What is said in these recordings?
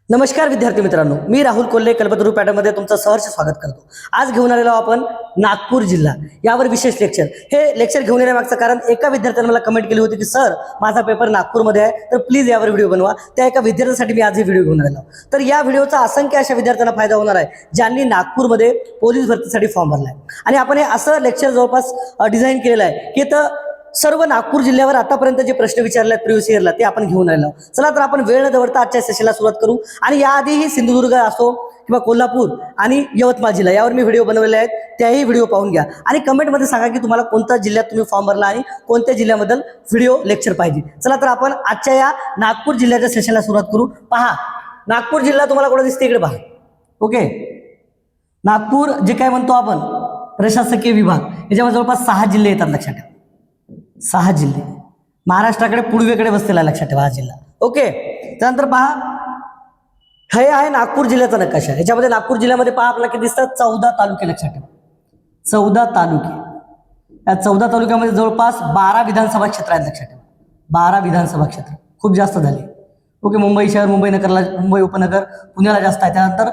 नमस्कार विद्यार्थी मित्रांनो, मी राहुल कोल्हे कल्पतरू पॅटर्नमध्ये तुमचं सहर्ष स्वागत करतो। आज घेऊन आलेलो आपण नागपूर जिल्हा यावर विशेष लेक्चर। हे लेक्चर घेऊन येण्यामागचं कारण एका विद्यार्थ्याने मला कमेंट केली होती की सर माझा पेपर नागपूरमध्ये आहे, तर प्लीज यावर व्हिडिओ बनवा। त्या एका विद्यार्थ्यासाठी मी आज हे व्हिडिओ घेऊन आलेलो। तर या व्हिडिओचा असंख्य अशा विद्यार्थ्यांना फायदा होणार आहे ज्यांनी नागपूरमध्ये पोलीस भरतीसाठी फॉर्म भरला आहे। आणि आपण हे असं लेक्चर जवळपास डिझाईन केलेलं आहे की तर सर्व नागपूर जिल्ह्यावर आतापर्यंत जे प्रश्न विचारले प्रिव्हियस इयरला ते आपण घेऊन आलो। चला तर आपण वेळ न दवडता आजच्या सेशनला सुरुवात करू। आणि याआधीही सिंधुदुर्ग असो किंवा कोल्हापूर आणि यवतमाळ जिल्हा यावर मी व्हिडिओ बनवलेले आहेत, त्याही व्हिडिओ पाहून घ्या आणि कमेंटमध्ये सांगा की तुम्हाला कोणत्या जिल्ह्यात तुम्ही फॉर्म भरला आणि कोणत्या जिल्ह्याबद्दल व्हिडिओ लेक्चर पाहिजे। चला तर आपण आजच्या या नागपूर जिल्ह्याच्या सेशनला सुरुवात करू। पहा, नागपूर जिल्हा तुम्हाला कुठे दिसते, इकडे पहा। ओके, नागपूर जे काय म्हणतो आपण प्रशासकीय विभाग, याच्यामध्ये जवळपास 6 जिल्हे येतात, लक्षात ठेवा 6 जिल्हे। महाराष्ट्राकडे पूर्वेकडे बसलेला आहे, लक्षात ठेवा हा जिल्हा। ओके, त्यानंतर पहा हे आहे नागपूर जिल्ह्याचा नकाशा। याच्यामध्ये नागपूर जिल्ह्यामध्ये पहा आपल्याला किती दिसतात, 14 तालुके, लक्षात ठेवा 14 तालुके। या 14 तालुक्यामध्ये जवळपास 12 विधानसभा क्षेत्र आहेत, लक्षात ठेवा 12 विधानसभा क्षेत्र, खूप जास्त झाले। ओके, मुंबई शहर, मुंबई नगरला, मुंबई उपनगर, पुण्याला जास्त आहे। त्यानंतर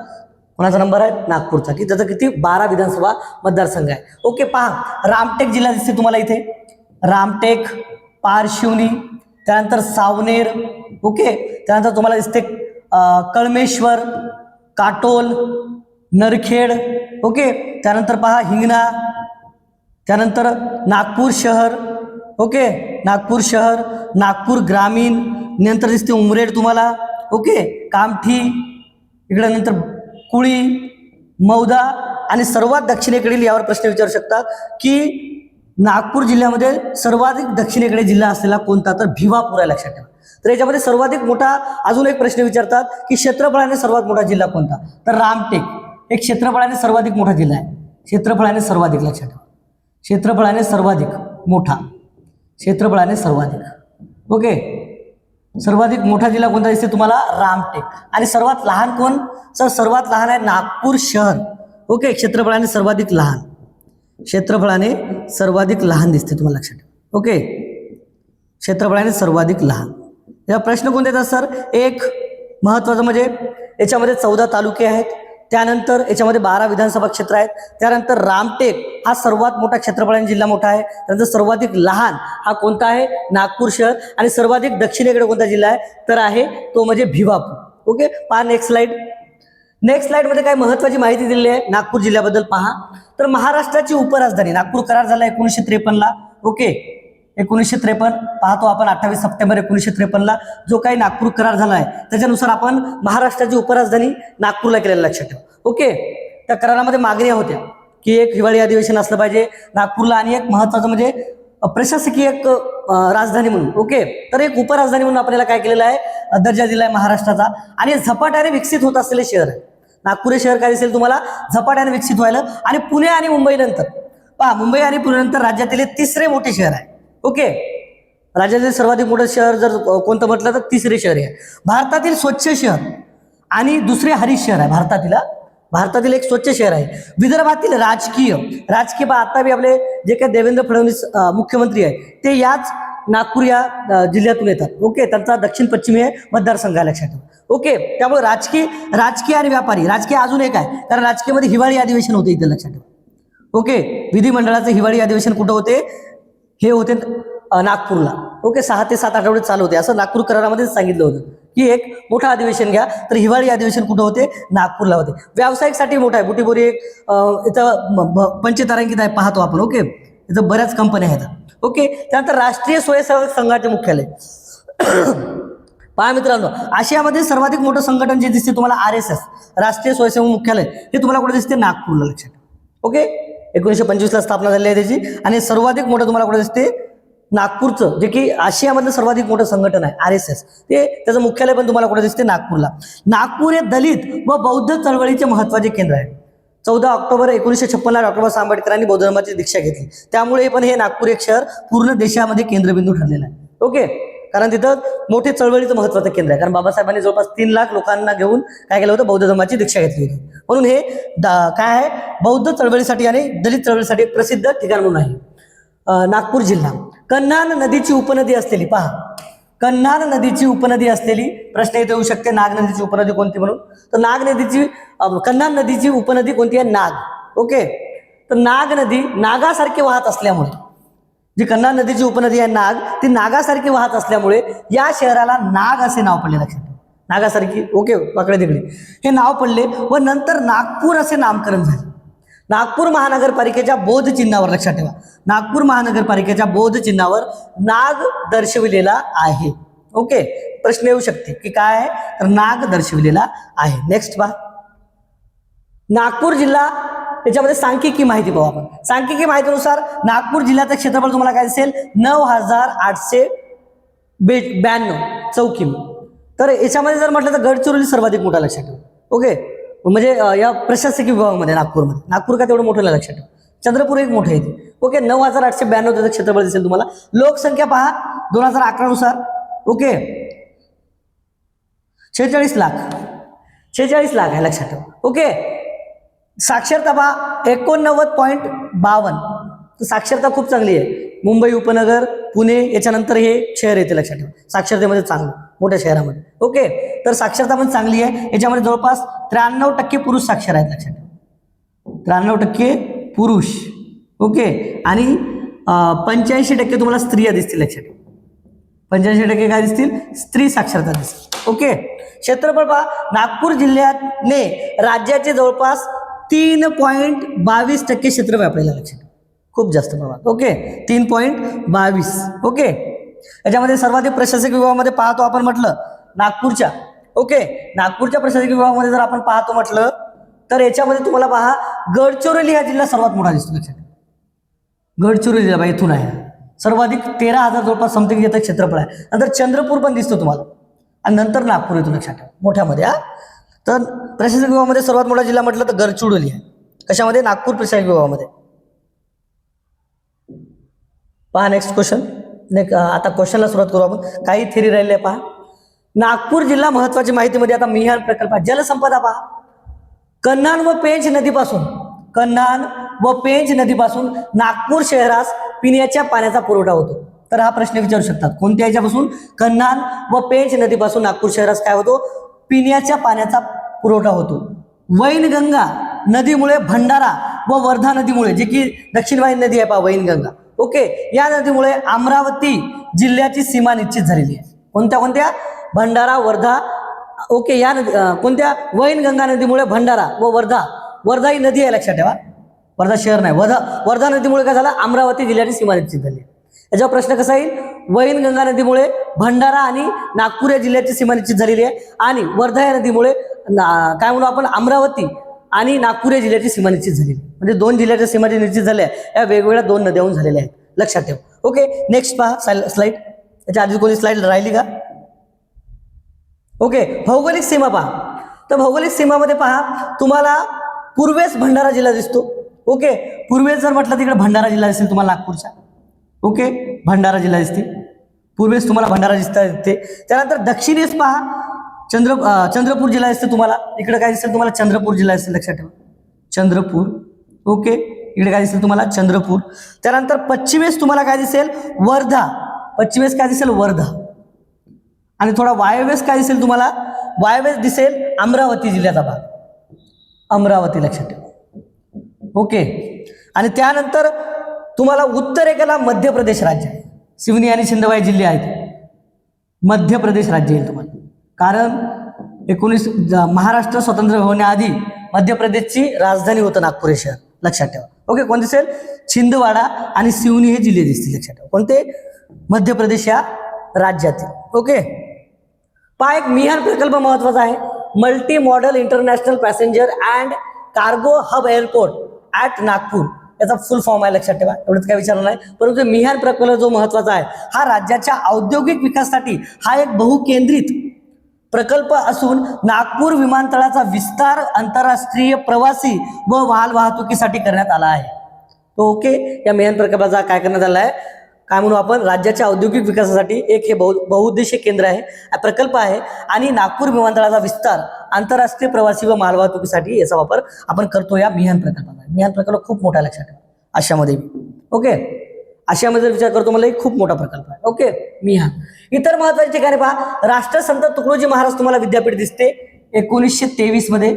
कोणाचा नंबर आहे, नागपूरचा, की त्याचा किती 12 विधानसभा मतदारसंघ आहे। ओके, पहा रामटेक जिल्हा दिसते तुम्हाला इथे, रामटेक, पारशिवनी, त्यानंतर सावनेर। ओके, त्यानंतर तुम्हाला दिसते कळमेश्वर, काटोल, नरखेड। ओके, त्यानंतर पहा हिंगणा, त्यानंतर नागपूर शहर। ओके, नागपूर शहर, नागपूर ग्रामीण, नंतर दिसते उमरेड तुम्हाला। ओके, कामठी, इकडे नंतर कुळी, मौदा आणि सर्वात दक्षिणेकडील यावर प्रश्न विचारू शकतात की नागपूर जिल्ह्यामध्ये सर्वाधिक दक्षिणेकडे जिल्हा असलेला कोणता, तर भिवापूर आहे, लक्षात ठेवा। तर याच्यामध्ये सर्वाधिक मोठा अजून एक प्रश्न विचारतात की क्षेत्रफळाने सर्वात मोठा जिल्हा कोणता, तर रामटेक एक क्षेत्रफळाने सर्वाधिक मोठा जिल्हा आहे। क्षेत्रफळाने सर्वाधिक, लक्षात ठेवा क्षेत्रफळाने सर्वाधिक मोठा, क्षेत्रफळाने सर्वाधिक। ओके, सर्वाधिक मोठा जिल्हा कोणता दिसते तुम्हाला, रामटेक। आणि सर्वात लहान कोण, सर सर्वात लहान आहे नागपूर शहर। ओके, क्षेत्रफळाने सर्वाधिक लहान, क्षेत्रफळाने सर्वाधिक लहान दिसते तुम्हाला, लक्षात ठेवा। ओके, क्षेत्रफळाने सर्वाधिक लहान। या प्रश्न कोणते येतात सर, एक महत्त्वाचं म्हणजे याच्यामध्ये 14 तालुके आहेत, त्यानंतर याच्यामध्ये 12 विधानसभा क्षेत्र आहेत, त्यानंतर रामटेक हा सर्वात मोठा क्षेत्रफळाने जिल्हा मोठा आहे, त्यानंतर सर्वाधिक लहान हा कोणता आहे, नागपूर शहर, आणि सर्वाधिक दक्षिणेकडे कोणता जिल्हा आहे, तर आहे तो म्हणजे भिवापूर। ओके, पहा नेक्स्ट स्लाइड। नेक्स्ट स्लाइडमध्ये काय महत्त्वाची माहिती दिलेली आहे नागपूर जिल्ह्याबद्दल पहा। तर महाराष्ट्राची उपराजधानी नागपूर करार झाला 1953ला। ओके, 1953 पाहतो आपण, 28 सप्टेंबर 1953ला जो काही नागपूर करार झाला आहे त्याच्यानुसार आपण महाराष्ट्राची उपराजधानी नागपूरला केलेलं, लक्षात ठेवा। ओके, त्या करारामध्ये मागण्या होत्या की एक हिवाळी अधिवेशन असलं पाहिजे नागपूरला, आणि एक महत्त्वाचं म्हणजे प्रशासकीय एक राजधानी म्हणून। ओके, तर एक उपराजधानी म्हणून आपल्याला काय केलेलं आहे, दर्जा दिला आहे महाराष्ट्राचा, आणि झपाट्याने विकसित होत असलेले शहर आहे नागपूर हे शहर। काय दिसेल तुम्हाला, झपाट्याने विकसित व्हायला, आणि पुणे आणि मुंबई नंतर पहा, मुंबई आणि पुणे नंतर राज्यातील तिसरे मोठे शहर आहे। ओके, राज्यातील सर्वाधिक मोठे शहर जर कोणतं म्हटलं तर तिसरे शहर आहे। भारतातील स्वच्छ शहर आणि दुसरे हरित शहर आहे, भारतातील एक स्वच्छ शहर आहे। विदर्भातील राजकीय आता बी आपले जे काही देवेंद्र फडणवीस मुख्यमंत्री आहे ते याच नागपूर या जिल्ह्यातून येतात। ओके, त्यांचा दक्षिण पश्चिमी मतदारसंघ आहे, लक्षात ठेवा। ओके, त्यामुळे राजकीय आणि व्यापारी, राजकीय अजून एक आहे कारण राजकीयमध्ये हिवाळी अधिवेशन होते इथे, लक्षात ठेवा। ओके, विधिमंडळाचे हिवाळी अधिवेशन कुठं होते, हे होते नागपूरला। ओके, 6 ते 7 आठवडे चालू होते असं नागपूर करारामध्ये सांगितलं होतं की एक मोठं अधिवेशन घ्या, तर हिवाळी अधिवेशन कुठं होते, नागपूरला होते। व्यावसायिकसाठी मोठा आहे, बुटीबोरी एक इथं पंचतारांकित आहे, पाहतो आपण। ओके, इथं बऱ्याच कंपन्या आहेत। ओके, त्यानंतर राष्ट्रीय स्वयंसेवक संघाचे मुख्यालय पहा मित्रांनो, आशियामध्ये सर्वाधिक मोठं संघटन जे दिसते तुम्हाला RSS राष्ट्रीय स्वयंसेवक मुख्यालय, हे तुम्हाला कुठे दिसते, नागपूरला, लक्षात ठेवा। ओके, 1925ला स्थापना झाली आहे त्याची, आणि सर्वाधिक मोठं तुम्हाला कुठे दिसते, नागपूरचं, जे की आशियामधलं सर्वाधिक मोठं संघटन आहे RSS, ते त्याचं मुख्यालय पण तुम्हाला कुठे दिसते, नागपूरला। नागपूर हे दलित व बौद्ध चळवळीचे महत्त्वाचे केंद्र आहे। 14 ऑक्टोबर 1956ला डॉक्टर बाबासाहेब आंबेडकरांनी बौद्ध धर्माची दीक्षा घेतली, त्यामुळे पण हे नागपूर एक शहर पूर्ण देशामध्ये केंद्रबिंदू ठरलेलं आहे। ओके, कारण तिथं मोठे चळवळीचं महत्त्वाचं केंद्र आहे, कारण बाबासाहेबांनी जवळपास 3 लाख लोकांना घेऊन काय केलं होतं, बौद्ध धर्माची दीक्षा घेतली होती, म्हणून हे काय आहे, बौद्ध चळवळीसाठी आणि दलित चळवळीसाठी एक प्रसिद्ध ठिकाण म्हणून आहे नागपूर जिल्हा। कन्हान नदीची उपनदी असलेली, पहा कन्हान नदीची उपनदी असलेली, प्रश्न इथे येऊ शकते नाग नदीची उपनदी कोणती म्हणून. तर नाग नदीची कन्हान नदीची उपनदी कोणती आहे? नाग. ओके, तर नाग नदी नागासारखी वाहत असल्यामुळे, जी कन्हान नदीची उपनदी आहे नाग, ती नागासारखी वाहत असल्यामुळे या शहराला नाग असे नाव पडले. लक्षात ठेवा, नागासारखी. ओके, वाकडे तिकडे हे नाव पडले व नंतर नागपूर असे नामकरण झाले. नागपूर महानगरपालिकेच्या बोध चिन्हावर, लक्षात ठेवा, नागपूर महानगरपालिकेच्या बोध चिन्हावर नाग दर्शविलेला आहे. ओके, प्रश्न येऊ शकते की काय आहे, तर नाग दर्शविलेला आहे. नेक्स्ट पहा, नागपूर जिल्हा, याच्यामध्ये सांख्यिकी माहिती पाहू आपण. सांख्यिकी माहितीनुसार नागपूर जिल्ह्याचं क्षेत्रफळ तुम्हाला काय दिसेल? 9,892 चौकी. तर याच्यामध्ये जर म्हटलं तर गडचिरोली सर्वाधिक मोठा. लक्षात ठेवा. ओके, म्हणजे या प्रशासकीय विभागामध्ये नागपूरमध्ये, नागपूर का तेवढं मोठं लक्षात ठेवा. चंद्रपूर एक मोठं येते. ओके, 9,892 त्याचं क्षेत्रफळ दिसेल तुम्हाला. लोकसंख्या पहा 2011 नुसार. ओके, 46 लाख आहे. लक्षात ठेवा. ओके, साक्षरता पहा 89.52. तर साक्षरता खूप चांगली आहे. मुंबई उपनगर, पुणे याच्यानंतर हे शहर येते. लक्षात ठेवा, साक्षरतेमध्ये चांगलं, मोठ्या शहरामध्ये. ओके, तर साक्षरता पण चांगली आहे. याच्यामध्ये जवळपास 93% पुरुष साक्षर आहेत. लक्षात ठेवा, 93% पुरुष. ओके, आणि 85% तुम्हाला स्त्रिया दिसतील. लक्षात ठेवा, 85% काय दिसतील? स्त्री साक्षरता दिसतील. ओके, क्षेत्रफळ पहा, नागपूर जिल्ह्याने राज्याचे जवळपास 3.22% क्षेत्र व्यापलेलं. लक्षात ठेवा, खूप जास्त प्रमाणात. ओके, 3.22. ओके, याच्यामध्ये सर्वाधिक प्रशासकीय विभागामध्ये पाहतो आपण म्हटलं नागपूरच्या. ओके, नागपूरच्या प्रशासकीय विभागामध्ये जर आपण पाहतो म्हटलं तर याच्यामध्ये तुम्हाला पहा गडचिरोली हा जिल्हा सर्वात मोठा दिसतो. लक्षात ठेवा, गडचिरोली जिल्हा इथून आहे सर्वाधिक, 13,000 जवळपास समथिंग येतं क्षेत्रफळ आहे. नंतर चंद्रपूर पण दिसतो तुम्हाला, आणि नंतर नागपूर येतो. लक्षात ठेवा, मोठ्यामध्ये. तर प्रशासकीय विभागामध्ये सर्वात मोठा जिल्हा म्हटलं तर गडचिरोली आहे. कशामध्ये? नागपूर प्रशासकीय विभागामध्ये. पहा नेक्स्ट क्वेश्चन. आता क्वेश्चनला सुरुवात करू आपण. काही थेरी राहिले पहा. नागपूर जिल्हा महत्वाची माहितीमध्ये आता मिहान प्रकल्प. जलसंपदा पहा, कन्हान व पेंच नदीपासून नागपूर शहरास पिण्याच्या पाण्याचा पुरवठा होतो. तर हा प्रश्न विचारू शकतात, कोणत्या याच्यापासून? कन्हान व पेंच नदीपासून नागपूर शहरास काय होतो? पिण्याच्या पाण्याचा पुरवठा होतो. वैनगंगा नदीमुळे भंडारा व वर्धा नदीमुळे, जे की दक्षिण वाहिनी नदी आहे पहा, वैनगंगा. ओके, या नदीमुळे अमरावती जिल्ह्याची सीमा निश्चित झालेली आहे. कोणत्या? भंडारा, वर्धा. ओके, या नदी कोणत्या? वैनगंगा नदीमुळे भंडारा व वर्धा ही नदी आहे. लक्षात ठेवा, वर्धा शहर नाही. वर्धा नदीमुळे काय झालं? अमरावती जिल्ह्याची सीमा निश्चित झाली. याच्यावर प्रश्न कसा येईल? वैनगंगा नदीमुळे भंडारा आणि नागपूर या जिल्ह्याची सीमा निश्चित झालेली आहे, आणि वर्धा या नदीमुळे काय म्हणू आपण? अमरावती आणि नागपूर या जिल्ह्याची सीमा निश्चित झालेली. म्हणजे दोन जिल्ह्याच्या सीमा जी निश्चित झाल्या या वेगवेगळ्या दोन नद्याहून झालेल्या आहेत. लक्षात ठेवा. ओके, नेक्स्ट पहा स्लाइड. याच्या आधी कोणी स्लाइड राहिली का? ओके, भौगोलिक सीमा पहा. तर भौगोलिक सीमामध्ये पहा तुम्हाला पूर्वेस भंडारा जिल्हा दिसतो. ओके, पूर्वेस जर म्हटलं तिकडे भंडारा जिल्हा दिसेल तुम्हाला नागपूरच्या. ओके, भंडारा जिल्हा दिसते पूर्वेस, तुम्हाला भंडारा दिसते. त्यानंतर दक्षिणेस पहा चंद्रपूर जिल्हा दिसते तुम्हाला. इकडे काय दिसेल तुम्हाला? चंद्रपूर जिल्हा दिसेल. लक्षात ठेवा, चंद्रपूर. ओके, इकडे काय दिसेल तुम्हाला? चंद्रपूर. त्यानंतर पश्चिमेस तुम्हाला काय दिसेल? वर्धा. पश्चिमेस काय दिसेल? वर्धा. आणि थोडा वायव्येस काय दिसेल तुम्हाला? वायव्येस दिसेल अमरावती जिल्ह्याचा भाग, अमरावती. लक्षात ठेवा. ओके, आणि त्यानंतर तुम्हाला उत्तरेकडला मध्य प्रदेश राज्य आहे. सिवनी आणि छिंदवाई जिल्हे आहेत. मध्य प्रदेश राज्य येईल तुम्हाला, कारण महाराष्ट्र स्वतंत्र होण्याआधी मध्य प्रदेशची राजधानी होतं नागपूर हे शहर. लक्षात ठेवा. ओके, कोण दिसेल? छिंदवाडा आणि सिवनी हे जिल्हे दिसतील. लक्षात ठेवा, कोणते? मध्य प्रदेश या राज्यातील. ओके, पहा एक मिहान प्रकल्प महत्वाचा आहे. Multi modal international passenger and cargo hub airport at Nagpur, याचा फुल फॉर्म आहे. लक्षात ठेवा, एवढंच काय विचारलं नाही. परंतु मिहान प्रकल्प जो महत्वाचा आहे, हा राज्याच्या औद्योगिक विकासासाठी हा एक बहुकेंद्रित प्रकल्प असून नागपूर विमानतळाचा विस्तार आंतरराष्ट्रीय प्रवासी व माल वाहतुकीसाठी करण्यात आला आहे. तो ओके, या मिहान प्रकल्पाचा काय करण्यात आला आहे? काय म्हणू आपण? राज्याच्या औद्योगिक विकासासाठी एक हे बहुउद्देशीय केंद्र आहे, प्रकल्प आहे, आणि नागपूर विमानतळाचा विस्तार आंतरराष्ट्रीय प्रवासी व माल वाहतुकीसाठी याचा वापर आपण करतो या मिहान प्रकल्पाचा. मिहान प्रकल्प खूप मोठा, लक्षात ठेवा, अशामध्ये. ओके, आशियामध्ये जर विचार करतो मला एक खूप मोठा प्रकल्प आहे. ओके, मिहान. इतर महत्वाची ठिकाणे पहा, राष्ट्रसंत तुकडोजी महाराज तुम्हाला विद्यापीठ दिसते 1923 मध्ये.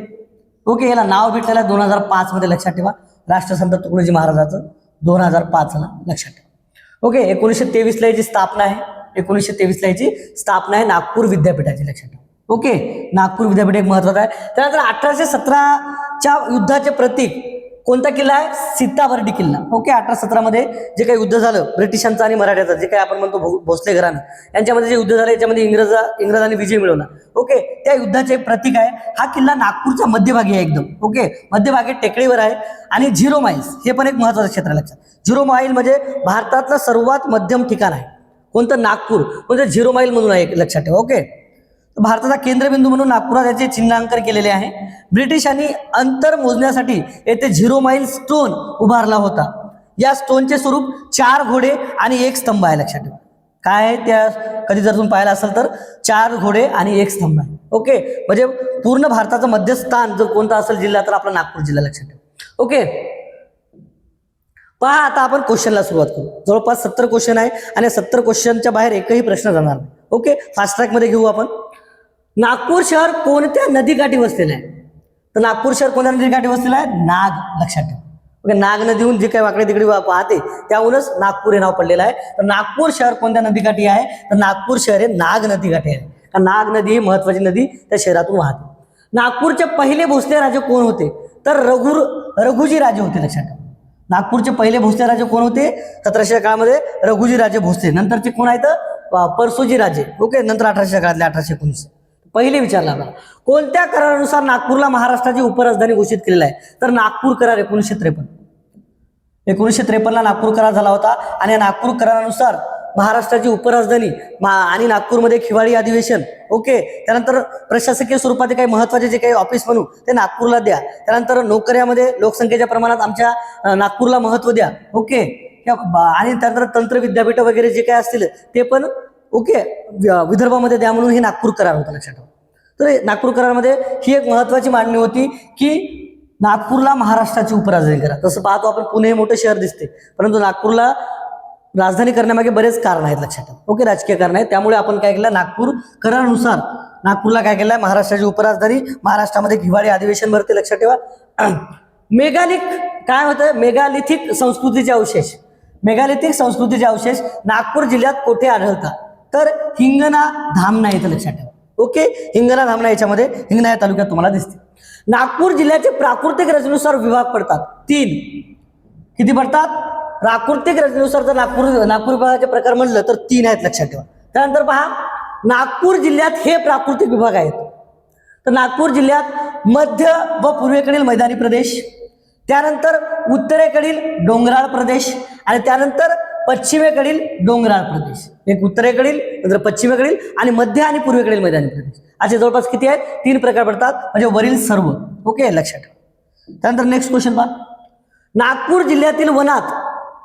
ओके, याला नाव भेटलेलं आहे 2005 मध्ये, लक्षात ठेवा. राष्ट्रसंत तुकडोजी महाराजाचं 2005 ला लक्षात ठेवा. ओके, 1923 ला याची स्थापना आहे. 1923 ला याची स्थापना आहे नागपूर विद्यापीठाची, लक्षात ठेवा. ओके, नागपूर विद्यापीठ एक महत्वाचं आहे. त्यानंतर 1817च्या युद्धाचे प्रतीक कोणता किल्ला आहे? सीताबर्डी किल्ला. ओके, 1817 मध्ये जे काही युद्ध झालं ब्रिटिशांचं आणि मराठ्याचं, जे काही आपण म्हणतो भोसले घराणं यांच्यामध्ये जे युद्ध झालं, याच्यामध्ये इंग्रजांनी विजय मिळवला. ओके, त्या युद्धाचे प्रतीक आहे हा किल्ला. नागपूरच्या मध्यभागी आहे एकदम. ओके, मध्यभागी टेकडीवर आहे. आणि 0 माइल्स हे पण एक महत्वाचं क्षेत्र आहे, लक्षात. 0 माइल म्हणजे भारतातलं सर्वात मध्यम ठिकाण आहे. कोणतं? नागपूर. म्हणजे 0 माइल म्हणून आहे, लक्षात ठेवा. ओके, भारताचा केंद्रबिंदू म्हणून नागपुरात याचे चिन्हांकन केलेले आहे. ब्रिटिशांनी अंतर मोजण्यासाठी येथे 0 माइल स्टोन उभारला होता. या स्टोनचे स्वरूप 4 घोडे आणि 1 स्तंभ आहे, लक्षात ठेवा. काय आहे त्या, कधी जर तुम्ही पाहिलं असेल तर 4 घोडे आणि 1 स्तंभ आहे. ओके, म्हणजे पूर्ण भारताचं मध्यस्थान जर कोणता असेल जिल्हा तर आपला नागपूर जिल्हा, लक्षात ठेवा. ओके, पहा आता आपण क्वेश्चनला सुरुवात करू. जवळपास 70 क्वेश्चन आहे आणि 70 क्वेश्चनच्या बाहेर एकही प्रश्न जाणार नाही. ओके, फास्ट ट्रॅक मध्ये घेऊ आपण. नागपूर शहर कोणत्या नदीकाठी वसलेलं आहे? तर नागपूर शहर कोणत्या नदीकाठी वसलेलं आहे? नाग, लक्षात ठेवा. ओके, नाग नदीहून जे काही वाकडे तिकडे पाहते त्याहूनच नागपूर हे नाव पडलेलं आहे. तर नागपूर शहर कोणत्या नदीकाठी आहे? तर नागपूर शहर हे नाग नदीकाठी आहे. कारण नाग नदी ही महत्वाची नदी त्या शहरातून वाहते. नागपूरचे पहिले भोसले राजे कोण होते? तर रघुजी राजे होते, लक्षात ठेवा. नागपूरचे पहिले भोसले राजे कोण होते? 1700च्या काळामध्ये रघुजी राजे भोसले. नंतरचे कोण आहेत? परसोजी राजे. ओके, नंतर 1800च्या काळातले 1819. पहिले विचारला आपला, कोणत्या करारानुसार नागपूरला महाराष्ट्राची उपराजधानी घोषित केलेला आहे? तर नागपूर करार 1953. 1953ला नागपूर करार झाला होता. आणि या नागपूर करारानुसार महाराष्ट्राची उपराजधानी आणि नागपूरमध्ये हिवाळी अधिवेशन. ओके, त्यानंतर प्रशासकीय स्वरूपाचे काही महत्वाचे जे काही ऑफिस म्हणू ते नागपूरला द्या. त्यानंतर नोकऱ्यामध्ये लोकसंख्येच्या प्रमाणात आमच्या नागपूरला महत्व द्या. ओके, आणि त्यानंतर तंत्र विद्यापीठ वगैरे जे काही असतील ते पण ओके विदर्भामध्ये द्या म्हणून हे नागपूर करार होता, लक्षात ठेवा. तर नागपूर करारामध्ये ही एक महत्वाची मागणी होती की नागपूरला महाराष्ट्राची उपराजधानी करा. तसं पाहतो आपण पुणे हे मोठं शहर दिसते, परंतु नागपूरला राजधानी करण्यामागे बरेच कारण आहेत, लक्षात ठेवा. ओके, राजकीय कारण आहेत. त्यामुळे आपण काय केलं, नागपूर करारानुसार नागपूरला काय केलं, महाराष्ट्राची उपराजधानी. महाराष्ट्रामध्ये हिवाळी अधिवेशन भरते, लक्षात ठेवा. काय होतं? मेगालिथिक संस्कृतीचे अवशेष. मेगालिथिक संस्कृतीचे अवशेष नागपूर जिल्ह्यात कोठे आढळतात? तर हिंगणा धामणा येथे, लक्षात ठेवा. ओके, हिंगणा धामणा याच्यामध्ये हिंगणा या तालुक्यात तुम्हाला दिसते. नागपूर जिल्ह्याचे प्राकृतिक रचनेनुसार विभाग पडतात 3. किती पडतात? प्राकृतिक रचनेनुसार जर नागपूर विभागाचे प्रकार म्हणलं तर 3 आहेत, लक्षात ठेवा. त्यानंतर पहा, नागपूर जिल्ह्यात हे प्राकृतिक विभाग आहेत. तर नागपूर जिल्ह्यात मध्य व पूर्वेकडील मैदानी प्रदेश, त्यानंतर उत्तरेकडील डोंगराळ प्रदेश आणि त्यानंतर पश्चिमेकडील डोंगराळ प्रदेश. एक उत्तरेकडील, नंतर पश्चिमेकडील आणि मध्य आणि पूर्वेकडील मैदानी प्रदेश. असे जवळपास किती आहेत? 3 प्रकार पडतात, म्हणजे वरील सर्व. ओके, लक्षात ठेवा. त्यानंतर नेक्स्ट क्वेश्चन पहा, नागपूर जिल्ह्यातील वनात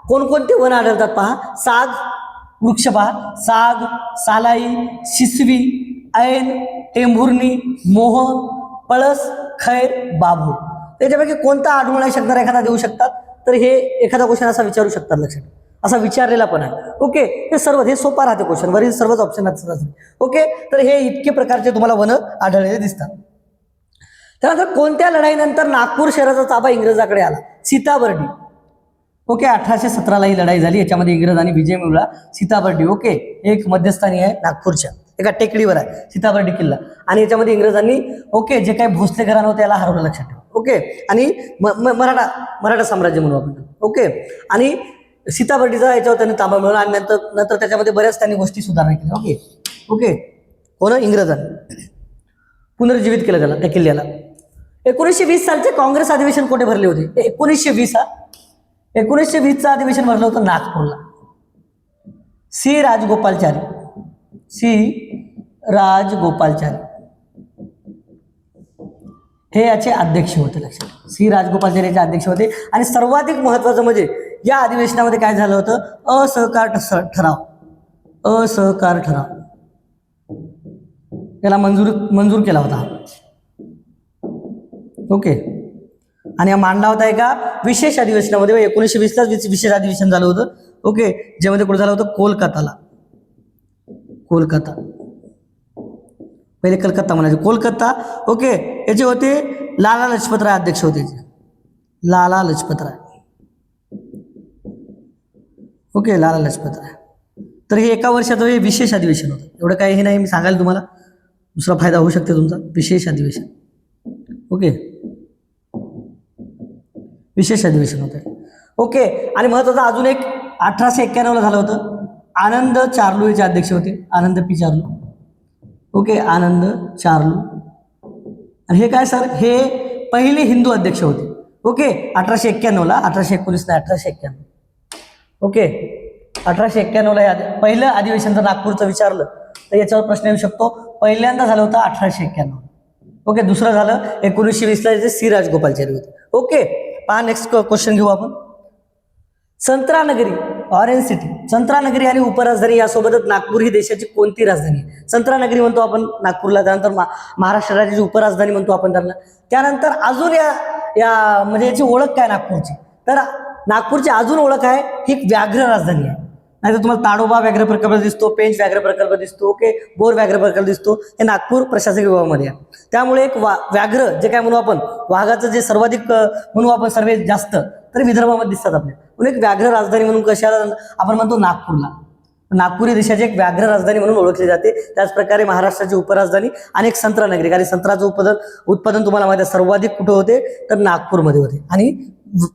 कोणकोणती वन आढळतात? पहा, साग वृक्ष पहा, साग, सालाई, शिसवी, ऐन, टेंभुर्णी, मोह, पळस, खैर, बाभूळ. त्याच्यापैकी कोणता आढळून नाही शकणार एखादा देऊ शकतात? तर हे एखादा क्वेश्चन असा विचारू शकतात, लक्षात ठेवा. असा विचारलेला पण आहे. ओके, हे सर्व हे सोपा राहते क्वेश्चन, वरील सर्वच ऑप्शन आहेत. ओके, तर हे इतके प्रकारचे तुम्हाला वन आढळलेले दिसतात. त्यानंतर कोणत्या लढाईनंतर नागपूर शहराचा ताबा इंग्रजाकडे आला? सीताबर्डी. ओके, 1817ला ही लढाई झाली, याच्यामध्ये इंग्रजांनी विजय मिळवला. सीताबर्डी. ओके, एक मध्यस्थानी आहे नागपूरच्या एका टेकडीवर आहे सीताबर्डी किल्ला. आणि याच्यामध्ये इंग्रजांनी ओके जे काही भोसले घराणं होतं त्याला हरवलं, लक्षात ठेवा. ओके, आणि मराठा साम्राज्य म्हणू आपण. ओके, आणि सीताबर्डीचा याच्यावर त्यांनी ताबा मिळवला आणि नंतर त्याच्यामध्ये बऱ्याच त्यांनी गोष्टी सुधारणा केल्या. ओके ओके कोण? इंग्रजांनी पुनर्जीवित केलं त्याला, त्या किल्ल्याला. 1920 सालचे काँग्रेस अधिवेशन कुठे भरले होते? 1920चं अधिवेशन भरलं होतं नागपूरला. सी राजगोपालचारी हे याचे अध्यक्ष होते, लक्षात. सी राजगोपालचारी याचे अध्यक्ष होते. आणि सर्वाधिक महत्वाचं म्हणजे या अधिवेशनामध्ये काय झालं होतं? असहकार ठराव याला मंजूर केला होता. ओके, आणि हा मांडला होता एका विशेष अधिवेशनामध्ये. 1920लाच विशेष अधिवेशन झालं होतं. ओके, ज्यामध्ये कुठे झालं होतं कोलकाताला, कोलकाता, पहिले कलकत्ता म्हणायचे, कोलकाता. ओके, याचे होते लाला लजपत राय अध्यक्ष होते, लाला लजपत राय. ओके, लाला लजपत राय. तर हे एका वर्षाचं हे विशेष अधिवेशन होतं. एवढं काही हे नाही, मी सांगायला तुम्हाला दुसरा फायदा होऊ शकते तुमचा. विशेष अधिवेशन. ओके, विशेष अधिवेशन होतं. ओके, आणि महत्वाचं अजून एक 1891 झालं होतं. आनंद चार्लू याचे अध्यक्ष होते, आनंद पी चार्लू. ओके, आनंद चार्लू. आणि हे काय सर, हे पहिले हिंदू अध्यक्ष होते. ओके, 1891ला, 1819 नाही, 1891. ओके, 1891ला पहिलं अधिवेशन जर नागपूरचं विचारलं तर याच्यावर प्रश्न येऊ शकतो. पहिल्यांदा झालं होतं 1891. ओके, दुसरं झालं 1920ला, जे सी राजगोपालचारी होते. ओके, पहा नेक्स्ट क्वेश्चन घेऊ आपण. संत्रानगरी, ऑरेंज सिटी, संत्रानगरी आणि उपराजधानी यासोबतच नागपूर ही देशाची कोणती राजधानी आहे? संत्रानगरी म्हणतो आपण नागपूरला, त्यानंतर महाराष्ट्र राज्याची उपराजधानी म्हणतो आपण त्यांना. त्यानंतर अजून या म्हणजे याची ओळख काय नागपूरची, तर नागपूरची अजून ओळख आहे, ही एक व्याघ्र राजधानी आहे. नाही तर तुम्हाला ताडोबा व्याघ्र प्रकल्प दिसतो, पेंच व्याघ्र प्रकल्प दिसतो, ओके, बोर व्याघ्र प्रकल्प दिसतो, हे नागपूर प्रशासकीय विभागामध्ये आहे. त्यामुळे एक व्याघ्र जे काय म्हणू आपण, वाघाचं जे सर्वाधिक म्हणू आपण सर्वात जास्त, तर विदर्भामध्ये दिसतात आपल्या. म्हणून एक व्याघ्र राजधानी म्हणून कशाला आपण म्हणतो, नागपूरला. नागपूर ही देशाची एक व्याघ्र राजधानी म्हणून ओळखली जाते. त्याच प्रकारे महाराष्ट्राची उपराजधानी आणि एक संत्रानगरी, कारण संत्राचं उत्पादन तुम्हाला माहिती आहे सर्वाधिक कुठे होते, तर नागपूरमध्ये होते. आणि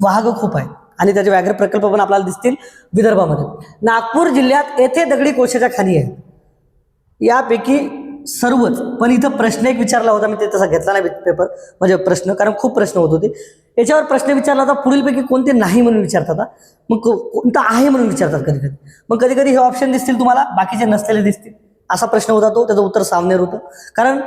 वाघ खूप आहे आणि त्याचे व्याघ्र प्रकल्प पण आपल्याला दिसतील विदर्भामध्ये. नागपूर जिल्ह्यात येथे दगडी कोळशाच्या खाणी आहेत. यापैकी सर्वच, पण इथं प्रश्न एक विचारला होता, मी ते तसा घेतला नाही पेपर, म्हणजे प्रश्न, कारण खूप प्रश्न होत होते याच्यावर. प्रश्न विचारला होता पुढीलपैकी कोणते नाही म्हणून विचारतात, मग कोणतं आहे म्हणून विचारतात कधी कधी. मग कधी कधी हे ऑप्शन दिसतील तुम्हाला, बाकीचे नसलेले दिसतील, असा प्रश्न होता तो. त्याचं उत्तर सामनेर होतं. कारण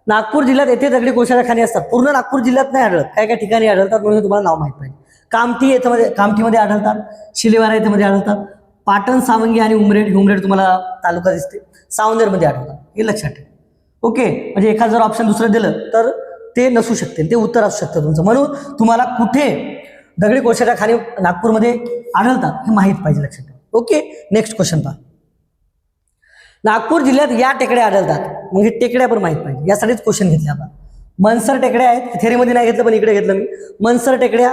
नागपूर जिल्ह्यात येथे दगडी कोळशाच्या खाणी असतात. पूर्ण नागपूर जिल्ह्यात नाही आढळत, काही काही ठिकाणी आढळतात, म्हणून तुम्हाला नाव माहीत पाहिजे. कामठीमध्ये आढळतात, शिलेवारा येथे आढळतात, पाटण, सावंगी आणि उमरेड तुम्हाला तालुका दिसते, सावनेरमध्ये आढळतात, हे लक्षात ठेवा. ओके, म्हणजे एखादं जर ऑप्शन दुसरं दिलं तर ते नसू शकते, ते उत्तर असू शकतं तुमचं. म्हणून तुम्हाला कुठे दगडी कोळशाच्या खाणी नागपूरमध्ये आढळतात हे माहीत पाहिजे, लक्षात ठेवा. ओके, नेक्स्ट क्वेश्चन पहा. नागपूर जिल्ह्यात या टेकड्या आढळतात, मग हे टेकड्या पण माहीत पाहिजे, यासाठीच क्वेश्चन घेतले आपण. मनसर टेकड्या आहेत, थेरीमध्ये नाही घेतलं पण इकडे घेतलं मी. मनसर टेकड्या,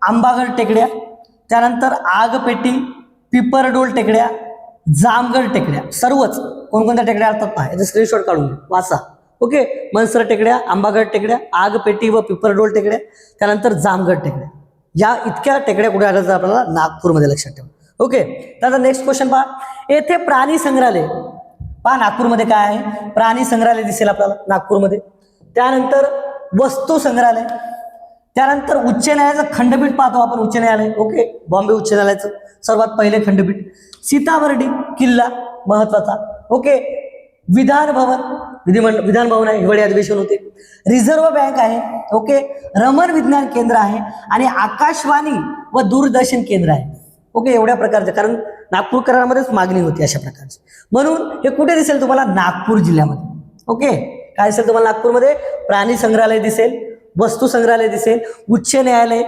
आंबागड टेकड्या, त्यानंतर आगपेटी, पिपरडोल टेकड्या, जामगड टेकड्या, सर्वच कोणकोणत्या टेकड्या असतात पहा, याचं स्क्रीनशॉट काढून वाचा. ओके, मनसर टेकड्या, आंबागड टेकड्या, आगपेटी व पिपरडोल टेकड्या, त्यानंतर जामगड टेकड्या, या इतक्या टेकड्या कुठे आढळतात आपल्याला, नागपूरमध्ये, लक्षात ठेवा. ओके, त्यानंतर नेक्स्ट क्वेश्चन पहा. येथे प्राणी संग्रहालय पहा, नागपूरमध्ये काय आहे, प्राणी संग्रहालय दिसेल आपल्याला नागपूरमध्ये. त्यानंतर वस्तू संग्रहालय, त्यानंतर उच्च न्यायालयाचं खंडपीठ पाहतो आपण, उच्च न्यायालय. ओके, बॉम्बे उच्च न्यायालयाचं सर्वात पहिले खंडपीठ. सीताबर्डी किल्ला महत्वाचा. ओके, विधान भवन आहे, हिवाळी अधिवेशन होते. रिझर्व्ह बँक आहे. ओके, रमण विज्ञान केंद्र आहे आणि आकाशवाणी व दूरदर्शन केंद्र आहे. ओके, एवढ्या प्रकारचे, कारण नागपूरकरांमध्येच मागणी होती अशा प्रकारची. म्हणून हे कुठे दिसेल तुम्हाला, नागपूर जिल्ह्यामध्ये. ओके, काय दिसेल तुम्हाला नागपूरमध्ये, प्राणी संग्रहालय दिसेल, वस्तू संग्रहालय दिसेल, उच्च न्यायालय,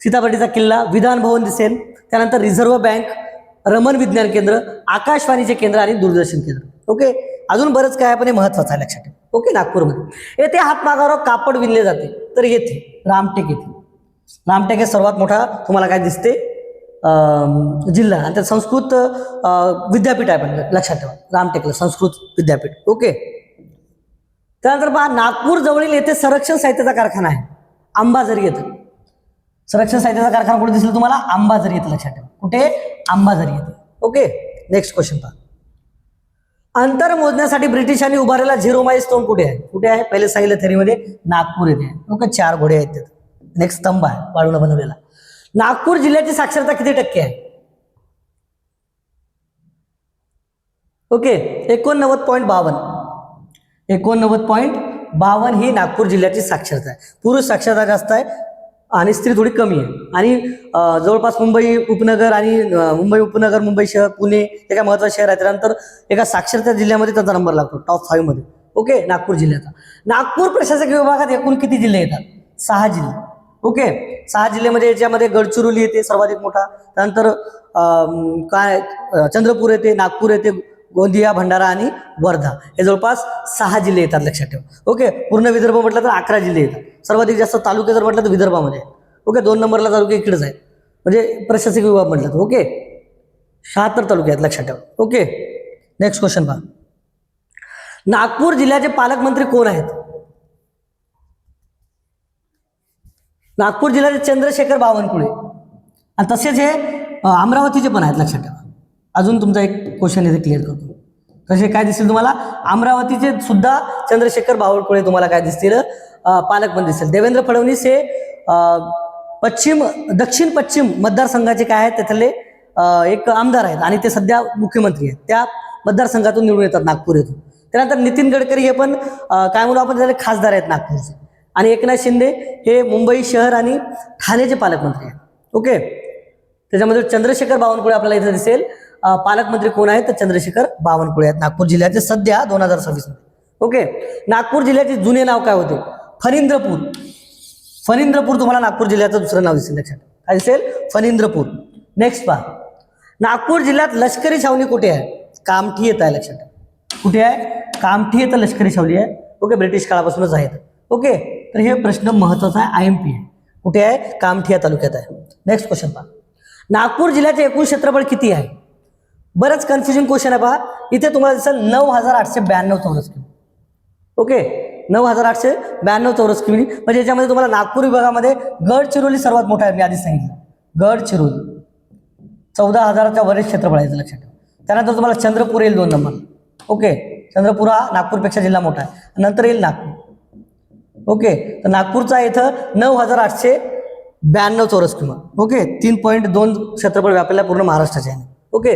सीताबर्डीचा किल्ला, विधान भवन दिसेल, त्यानंतर रिझर्व्ह बँक, रमण विज्ञान केंद्र, आकाशवाणीचे केंद्र आणि दूरदर्शन केंद्र. ओके, अजून बरंच काय पण हे महत्वाचं आहे, लक्षात ठेवा. ओके, नागपूरमध्ये येथे हातमागावर कापड विणले जाते, तर येथे रामटेक, येथे रामटेक हे सर्वात मोठा तुम्हाला काय दिसते जिल्हा, आणि त्यात संस्कृत विद्यापीठ आहे पण, लक्षात ठेवा, रामटेकला संस्कृत विद्यापीठ. ओके, त्यानंतर पहा, नागपूर जवळील येथे संरक्षण साहित्याचा कारखाना आहे, अंबाझरी येथे. संरक्षण साहित्याचा कारखाना कुठे दिसेल तुम्हाला, अंबाझरी येथे, लक्षात ठेवा. कुठे, अंबाझरी येथे. ओके, नेक्स्ट क्वेश्चन पहा. अंतर मोजण्यासाठी ब्रिटिशांनी उभारलेला 0 माईल स्टोन कुठे आहे, कुठे आहे, पहिले सांगितलं थेरीमध्ये, नागपूर येथे आहे. ओके, 4 घोडे आहेत तिथे. नेक्स्ट स्तंभ आहे वाळूला बनवलेला. नागपूर जिल्ह्याची साक्षरता किती टक्के आहे? ओके, 89.52. 89.52 ही नागपूर जिल्ह्याची साक्षरता आहे. पुरुष साक्षरता जास्त आहे आणि स्त्री थोडी कमी आहे. आणि जवळपास मुंबई उपनगर आणि मुंबई शहर, पुणे हे काय महत्त्वाचे शहर आहे. त्यानंतर एका साक्षरता जिल्ह्यामध्ये त्याचा नंबर लागतो टॉप 5 मध्ये. ओके, नागपूर जिल्ह्याचा. नागपूर प्रशासकीय विभागात एकूण किती जिल्हे येतात? 6 जिल्हे. ओके 6 जिल्ह्यामध्ये याच्यामध्ये गडचिरोली येते सर्वाधिक मोठा, त्यानंतर चंद्रपूर येते, नागपूर येते, गोंदिया, भंडारा आणि वर्धा हे जवळपास 6 जिल्हे येतात, लक्षात ठेवा. ओके पूर्ण विदर्भ म्हटलं तर 11 जिल्हे येतात. सर्वाधिक जास्त तालुके जर म्हटलं तर विदर्भामध्ये. ओके 2 नंबरला तालुके इकडेच आहेत, म्हणजे प्रशासकीय विभाग म्हटलं तर. ओके 76 तालुके आहेत, लक्षात ठेवा. ओके नेक्स्ट क्वेश्चन पहा. नागपूर जिल्ह्याचे पालकमंत्री कोण आहेत? नागपूर जिल्ह्याचे चंद्रशेखर बावनकुळे, आणि तसेच हे अमरावतीचे पण आहेत, लक्षात ठेवा. अजून तुमचा एक क्वेश्चन इथे क्लिअर करतो. तसे काय दिसतील तुम्हाला, अमरावतीचे सुद्धा चंद्रशेखर बावनकुळे तुम्हाला काय दिसतील, पालकमंत्री दिसतील. देवेंद्र फडणवीस हे दक्षिण पश्चिम मतदारसंघाचे काय आहेत त्यातले एक आमदार आहेत, आणि ते सध्या मुख्यमंत्री आहेत. त्या मतदारसंघातून निवडून येतात, नागपूर येथून. त्यानंतर नितीन गडकरी हे पण काय म्हणू आपण त्याचे खासदार आहेत नागपूरचे, आणि एकनाथ शिंदे हे मुंबई शहर आणि ठाण्याचे पालकमंत्री आहेत. ओके त्याच्यामध्ये चंद्रशेखर बावनकुळे आपल्याला इथे दिसेल. पालकमंत्री कोण आहेत तर चंद्रशेखर बावनकुळे आहेत नागपूर जिल्ह्याचे सध्या 2026 मध्ये. ओके नागपूर जिल्ह्याचे जुने नाव काय होते? फणींद्रपूर. फणींद्रपूर तुम्हाला नागपूर जिल्ह्याचं दुसरं नाव दिसेल, लक्षात काय दिसेल? फणींद्रपूर. नेक्स्ट पहा, नागपूर जिल्ह्यात लष्करी छावणी कुठे आहे? कामठी येत आहे, लक्षात. कुठे आहे? कामठी येतं लष्करी छावणी आहे. ओके ब्रिटिश काळापासूनच आहे. ओके तर हे प्रश्न महत्वाचा आहे, IMP आहे. कुठे आहे? कामठी या तालुक्यात आहे. नेक्स्ट क्वेश्चन पहा, नागपूर जिल्ह्याचे एकूण क्षेत्रफळ किती आहे? बरंच कन्फ्युजिंग क्वेश्चन आहे पहा. इथे तुम्हाला दिसेल 9892 चौरस किमी. ओके 9892 चौरस किमी, म्हणजे याच्यामध्ये तुम्हाला नागपूर विभागामध्ये गडचिरोली सर्वात मोठा आहे. मी आधीच सांगितलं गडचिरोली 14,000च्या वरील क्षेत्रफळ आहे, लक्षात ठेवा. त्यानंतर तुम्हाला चंद्रपूर येईल 2 नंबर. ओके चंद्रपूर हा नागपूरपेक्षा जिल्हा मोठा आहे. नंतर येईल नागपूर. ओके तर नागपूरचा इथं 9892 चौरस किमी. ओके 3.2 क्षेत्रफळ व्यापलेल्या पूर्ण महाराष्ट्राचे आहे. ओके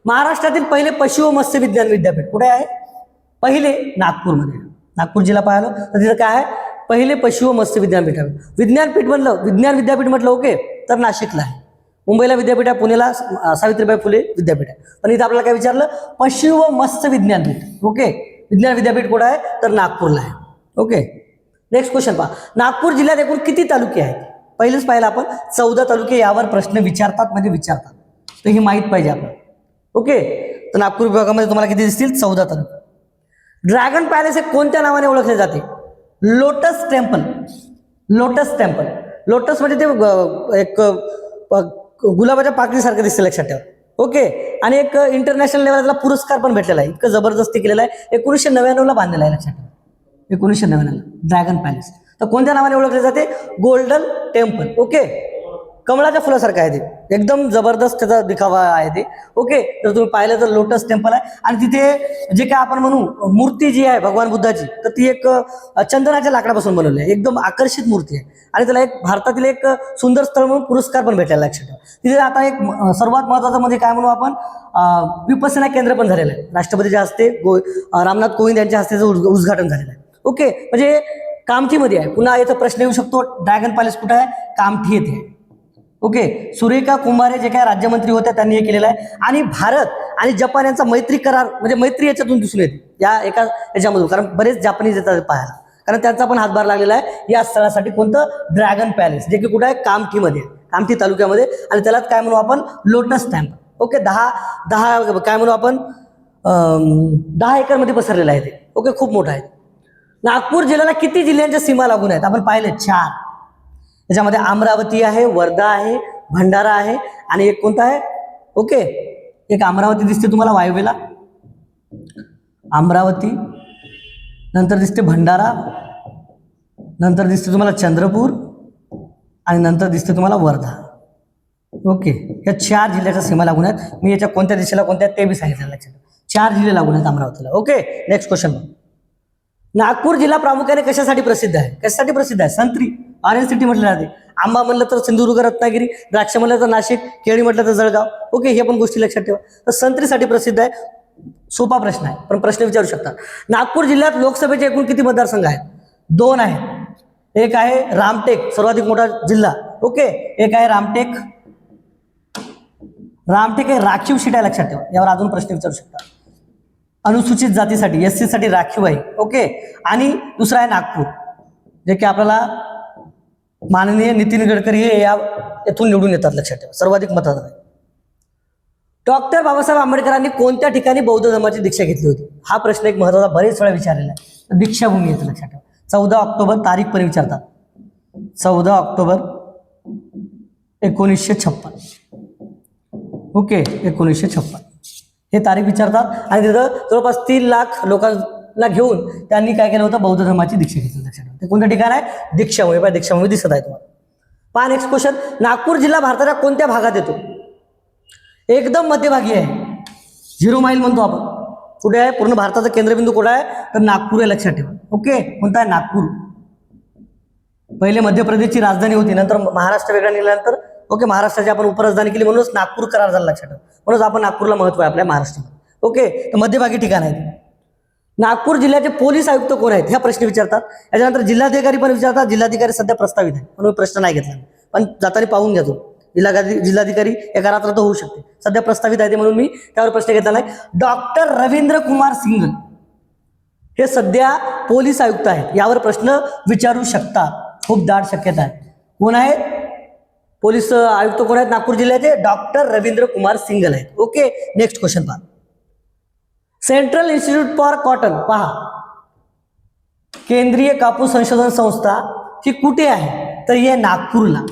महाराष्ट्रातील पहिले पशु व मत्स्य विज्ञान विद्यापीठ कुठे आहे? पहिले नागपूरमध्ये. नागपूर जिल्हा पाहिलं तर तिथं काय आहे? पहिले पशु व मत्स्य विज्ञानपीठ आहे. विज्ञानपीठ म्हटलं, विज्ञान विद्यापीठ म्हटलं ओके तर नाशिकला आहे. मुंबईला विद्यापीठ आहे, पुण्याला सावित्रीबाई फुले विद्यापीठ आहे. पण इथं आपल्याला काय विचारलं? पशु व मत्स्य विज्ञानपीठ. ओके विज्ञान विद्यापीठ कुठं आहे तर नागपूरला आहे. ओके नेक्स्ट क्वेश्चन पहा, नागपूर जिल्ह्यात एकूण किती तालुके आहेत? पहिलेच पाहिलं आपण 14 तालुके. यावर प्रश्न विचारतात म्हणजे विचारतात, तर हे माहीत पाहिजे आपण. ओके तर नागपूर विभागामध्ये तुम्हाला किती दिसतील? 14 तालुके. ड्रॅगन पॅलेस हे कोणत्या नावाने ओळखले जाते? Lotus temple. Lotus temple. Lotus म्हणजे ते एक गुलाबाच्या पाकळीसारखं दिसते, लक्षात ठेवा. ओके आणि एक इंटरनॅशनल लेवलला पुरस्कार पण भेटलेला आहे. इतकं जबरदस्ती केलेला आहे. 1999ला बांधलेला आहे, लक्षात ठेवा. 1999ला ड्रॅगन पॅलेस. तर कोणत्या नावाने ओळखले जाते? Golden temple. ओके कमळाच्या फुलासारखं आहे ते, एकदम जबरदस्त त्याचा दिखावा आहे ते. ओके तर तुम्ही पाहिलं तर लोटस टेम्पल आहे. आणि तिथे जे काय आपण म्हणू मूर्ती जी आहे भगवान बुद्धाची, तर ती एक चंदनाच्या लाकडापासून बनवली आहे. एकदम आकर्षित मूर्ती आहे, आणि त्याला एक भारतातील एक सुंदर स्थळ म्हणून पुरस्कार पण भेटलेला, लक्षात ठेवा. तिथे आता एक सर्वात महत्वाचं म्हणजे काय म्हणू आपण, विपसना केंद्र पण झालेलं आहे. राष्ट्रपतीच्या हस्ते रामनाथ कोविंद यांच्या हस्ते उद्घाटन झालेलं आहे. ओके म्हणजे कामठीमध्ये आहे. पुन्हा इथं प्रश्न येऊ शकतो, ड्रॅगन पॅलेस कुठं आहे? कामठी येथे. ओके सुरेखा कुंभारे जे काय राज्यमंत्री होत्या त्यांनी हे केलेलं आहे. आणि भारत आणि जपान यांचा मैत्री करार, म्हणजे मैत्री याच्यातून दिसून येते या एका याच्यामधून, कारण बरेच जापानीज येतात पाहायला, कारण त्यांचा पण हातभार लागलेला आहे या स्थळासाठी. कोणतं? ड्रॅगन पॅलेस, जे की कुठं आहे? कामठीमध्ये, कामठी तालुक्यामध्ये. आणि त्यालाच काय म्हणू आपण? Lotus temple. ओके 10 काय म्हणू आपण 10 एकरमध्ये पसरलेलं आहे ते. ओके खूप मोठं आहे. नागपूर जिल्ह्याला किती जिल्ह्यांच्या सीमा लागून आहेत? आपण पाहिले 4. त्याच्यामध्ये अमरावती आहे, वर्धा आहे, भंडारा आहे, आणि एक कोणता आहे? ओके एक अमरावती दिसते तुम्हाला वायव्येला, अमरावती. नंतर दिसते भंडारा, नंतर दिसते तुम्हाला चंद्रपूर, आणि नंतर दिसते तुम्हाला वर्धा. ओके या 4 जिल्ह्याच्या सीमा लागून आहेत. मी याच्या कोणत्या दिशेला कोणत्या ते बी सांगितलं, लक्षात. 4 जिल्हे लागून आहेत अमरावतीला. Okay next question. नागपूर जिल्हा प्रामुख्याने कशासाठी प्रसिद्ध आहे? कशासाठी प्रसिद्ध आहे? संत्री, ऑरेंज सिटी म्हटलं जाते. आंबा म्हणलं तर सिंधुदुर्ग रत्नागिरी, द्राक्ष म्हणलं तर नाशिक, केळी म्हटलं तर जळगाव. ओके हे पण गोष्टी लक्षात ठेवा. तर संत्रीसाठी प्रसिद्ध आहे. सोपा प्रश्न आहे, पण प्रश्न विचारू शकता. नागपूर जिल्ह्यात लोकसभेचे एकूण किती मतदारसंघ आहेत? 2 आहेत. एक आहे रामटेक, सर्वाधिक मोठा जिल्हा. ओके एक आहे रामटेक. रामटेक हे राखीव सीट आहे, लक्षात ठेवा. यावर अजून प्रश्न विचारू शकता. अनुसूचित जातीसाठी SC साठी राखीव आहे. ओके आणि दुसरा आहे नागपूर, जे की आपल्याला माननीय नितीन गडकरी हे येथून निवडून येतात, लक्षात ठेवा, सर्वाधिक मतदार आहे. डॉक्टर बाबासाहेब आंबेडकरांनी कोणत्या ठिकाणी बौद्ध धर्माची दीक्षा घेतली होती? हा प्रश्न एक महत्त्वाचा बरेच वेळा विचारलेला आहे. दीक्षाभूमी येतं, लक्षात ठेवा. 14 ऑक्टोबर तारीख पण विचारतात. 14 ऑक्टोबर 1956. ओके, 1956 हे तारीख विचारतात. आणि तिथं जवळपास 3 लाख लोकांना घेऊन त्यांनी काय केलं होतं? बौद्ध धर्माची दीक्षा घेतली, लक्षात ठेवा. ते कोणत्या ठिकाण आहे? दीक्षाभूमी. पाय दीक्षाभूमी दिसत आहे तुम्हाला. पहा नेक्स्ट क्वेश्चन. नागपूर जिल्हा भारताच्या कोणत्या भागात येतो? एकदम मध्यभागी आहे. 0 माईल म्हणतो आपण. कुठे आहे? पूर्ण भारताचा केंद्रबिंदू कुठे आहे? तर नागपूर आहे, लक्षात ठेवा. ओके, कोणता आहे? नागपूर. पहिले मध्य प्रदेशची राजधानी होती, नंतर महाराष्ट्र वेगळा निघाल्यानंतर ओके महाराष्ट्राची आपण उपराजधानी केली, म्हणूनच नागपूर करार झाला, लक्षात ठेवा. म्हणूनच आपण नागपूरला महत्व आहे आपल्या महाराष्ट्रामध्ये. ओके, तर मध्यभागी ठिकाण आहे. नागपूर जिल्ह्याचे पोलीस आयुक्त कोण आहेत? ह्या प्रश्न विचारतात. याच्यानंतर जिल्हाधिकारी पण विचारतात. जिल्हाधिकारी सध्या प्रस्तावित आहे म्हणून प्रश्न नाही घेतला, पण जाताना पाहून घ्या. जिल्हाधिकारी एका रात्रात होऊ शकते, सध्या प्रस्तावित आहे म्हणून मी त्यावर प्रश्न घेतला नाही. डॉक्टर रवींद्र कुमार सिंघल हे सध्या पोलीस आयुक्त आहेत. यावर प्रश्न विचारू शकतात, खूप दाट शक्यता आहे. कोण आहे पोलीस आयुक्त? कोण आहेत नागपूर जिल्ह्याचे? डॉक्टर रवींद्र कुमार सिंघल आहेत. ओके, नेक्स्ट क्वेश्चन पहा. सेंट्रल इन्स्टिट्यूट फॉर कॉटन, पहा केंद्रीय कापूस संशोधन संस्था ही कुठे आहे? तर हे नागपूरला.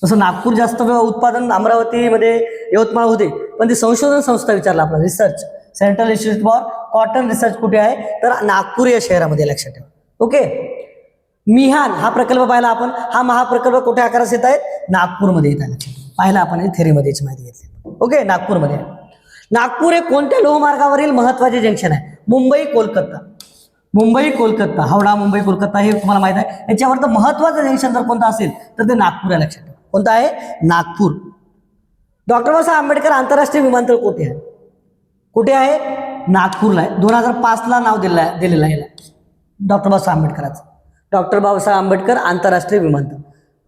तसं नागपूर जास्त उत्पादन अमरावतीमध्ये, यवतमाळ होते, पण ती संशोधन संस्था विचारला आपला research. Central institute for cotton research कुठे आहे? तर नागपूर या शहरामध्ये, लक्षात ठेवा. ओके, मिहान हा प्रकल्प पाहिला आपण. हा महाप्रकल्प कुठे आकारास येत आहे? नागपूरमध्ये येत आहे, लक्षात ठेवा. पाहिला आपण थेरीमध्ये याची माहिती घेतली. ओके, नागपूरमध्ये. नागपूर हे कोणत्या लोहमार्गावरील महत्वाचे जंक्शन आहे? मुंबई कोलकाता. मुंबई कोलकाता, हावडा मुंबई कोलकाता हे तुम्हाला माहित आहे. याच्यावर तर महत्वाचं जंक्शन जर कोणतं असेल तर ते नागपूर आहे, लक्षात ठेवा. कोणतं आहे? नागपूर. डॉक्टर बाबासाहेब आंबेडकर आंतरराष्ट्रीय विमानतळ कुठे आहे? कुठे आहे? नागपूरला आहे. 2005ला नाव दिलेलं आहे डॉक्टर बाबासाहेब आंबेडकरांचं. डॉक्टर बाबासाहेब आंबेडकर आंतरराष्ट्रीय विमानतळ.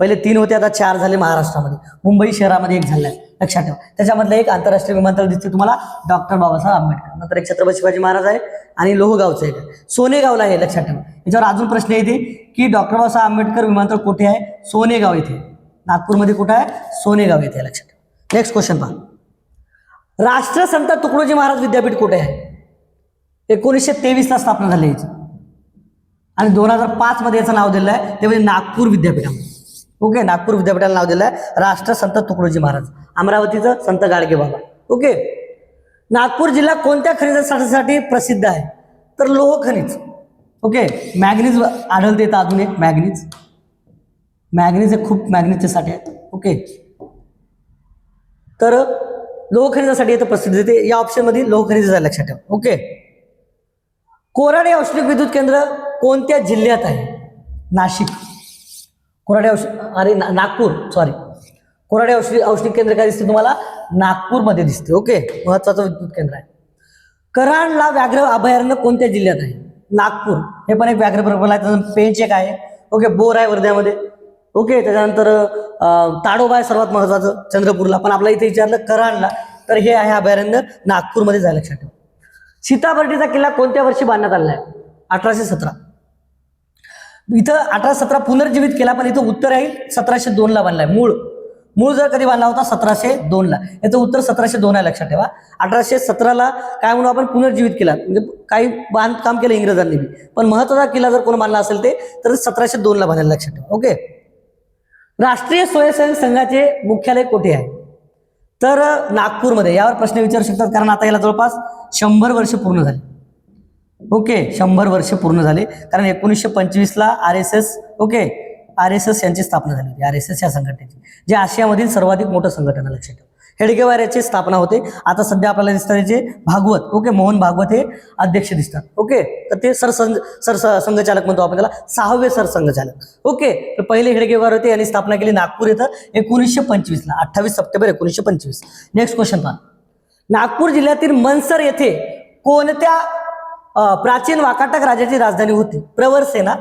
पहिले 3 होते, आता 4 झाले महाराष्ट्रामध्ये. मुंबई शहरामध्ये 1 झालं आहे, लक्षात ठेवा. त्याच्यामधलं एक आंतरराष्ट्रीय विमानतळ दिसते तुम्हाला, डॉक्टर बाबासाहेब आंबेडकर. नंतर एक छत्रपती शिवाजी महाराज आहे आणि लोहगावचं एक आहे, सोनेगावला आहे, लक्षात ठेवा. याच्यावर अजून प्रश्न येते की डॉक्टर बाबासाहेब आंबेडकर विमानतळ कुठे आहे? सोनेगाव येथे. नागपूरमध्ये कुठे आहे? सोनेगाव येथे, लक्षात ठेवा. नेक्स्ट क्वेश्चन पहा. राष्ट्रसंत तुकडोजी महाराज विद्यापीठ कुठे आहे? 1923ला स्थापना झाली याची आणि 2005 मध्ये याचं नाव दिलं आहे, ते म्हणजे नागपूर विद्यापीठामध्ये. ओके, नागपूर विद्यापीठाला नाव दिलं आहे राष्ट्रसंत तुकडोजी महाराज. अमरावतीचं संत गाडगे बाबा. ओके, नागपूर जिल्हा कोणत्या खनिजासाठी प्रसिद्ध आहे? तर लोह खनिज. ओके, मॅग्नीज आढळते इथं. अजून एक मॅग्नीज. मॅग्नीज हे खूप मॅग्नीजचे साठे आहेत. ओके, तर लोह खनिजासाठी इथं प्रसिद्ध येते. या ऑप्शनमध्ये लोह खनिज लक्षात ठेवा. ओके, कोराडे औष्णिक विद्युत केंद्र कोणत्या जिल्ह्यात आहे? नाशिक. कोराडे नागपूर, सॉरी. कोराडे औष्णिक केंद्र काय दिसते तुम्हाला? नागपूरमध्ये दिसते. ओके, महत्वाचं विद्युत केंद्र आहे. कराडला व्याघ्र अभयारण्य कोणत्या जिल्ह्यात आहे? नागपूर. हे पण एक व्याघ्र प्रकल्प आहे. त्यानंतर पेंच एक आहे. ओके, बोर आहे वर्ध्यामध्ये. ओके, त्याच्यानंतर ताडोबा आहे सर्वात महत्वाचं चंद्रपूरला, पण आपल्या इथे विचारलं कराडला, तर हे आहे अभयारण्य नागपूरमध्ये जायला, लक्षात ठेवा. सीताबर्डीचा किल्ला कोणत्या वर्षी बांधण्यात आलेला आहे? 1817. इथं 1817 पुनर्जीवित केला, पण इथं उत्तर आहे 1702ला बांधलाय. मूळ जर कधी बांधला होता 1702ला. याचं उत्तर 1702 आहे, लक्षात ठेवा. 1817ला काय म्हणून आपण पुनर्जीवित केला, म्हणजे काही बांधकाम केलं इंग्रजांनी बी, पण महत्वाचा किल्ला जर कोण बांधला असेल ते तर 1702ला बांधायला, लक्षात ठेवा. ओके, राष्ट्रीय स्वयंसेवक संघाचे मुख्यालय कुठे आहे? तर नागपूरमध्ये. यावर प्रश्न विचारू शकतात, कारण आता याला जवळपास 100 वर्ष पूर्ण झाले. ओके, 100 वर्ष पूर्ण झाले, कारण 1925ला RSS, ओके, RSS यांची स्थापना झाली होती. RSS या संघटनेची, जे आशियामधील सर्वाधिक मोठं संघटना, लक्षात ठेवा. हेडगेवार याची स्थापना होते. आता सध्या आपल्याला दिसतात जे भागवत, ओके, मोहन भागवत हे अध्यक्ष दिसतात. ओके, तर ते संघचालक म्हणतो आपण त्याला, 6वे सरसंघचालक. ओके, तर पहिले हेडगेवार होते, यांनी स्थापना केली नागपूर इथं 1925ला, 28 सप्टेंबर 1925. नेक्स्ट क्वेश्चन पहा. नागपूर जिल्ह्यातील मनसर येथे कोणत्या प्राचीन वाकाटक राजाची राजधानी होती? प्रवरसेना.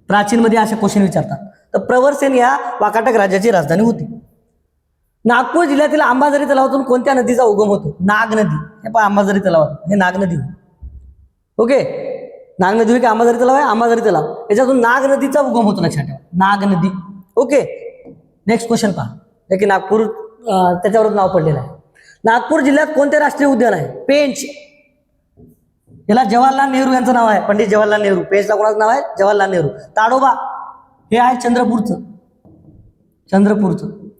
प्राचीन मध्ये असे क्वेश्चन विचारतात, तर प्रवरसेन या वाकाटक राजाची राजधानी होती. नागपूर जिल्ह्यातील अंबाझरी तलावातून कोणत्या नदीचा उगम होतो? नाग नदी. हे पहा, अंबाझरी तलावातून, हे नाग नदी. ओके, नाग नदी की अंबाझरी तलाव आहे? अंबाझरी तलाव. याच्यातून नाग नदीचा उगम होतो, लक्षात ठेवा. नाग नदी. ओके, नेक्स्ट क्वेश्चन पहा. जे की नागपूर त्याच्यावरच नाव पडलेलं आहे. नागपूर जिल्ह्यात कोणते राष्ट्रीय उद्यान आहे? पेंच. याला जवाहरलाल नेहरू यांचं नाव आहे, पंडित जवाहरलाल नेहरू. पेंचला कोणाचं नाव आहे? जवाहरलाल नेहरू. ताडोबा हे आहे चंद्रपूरचं.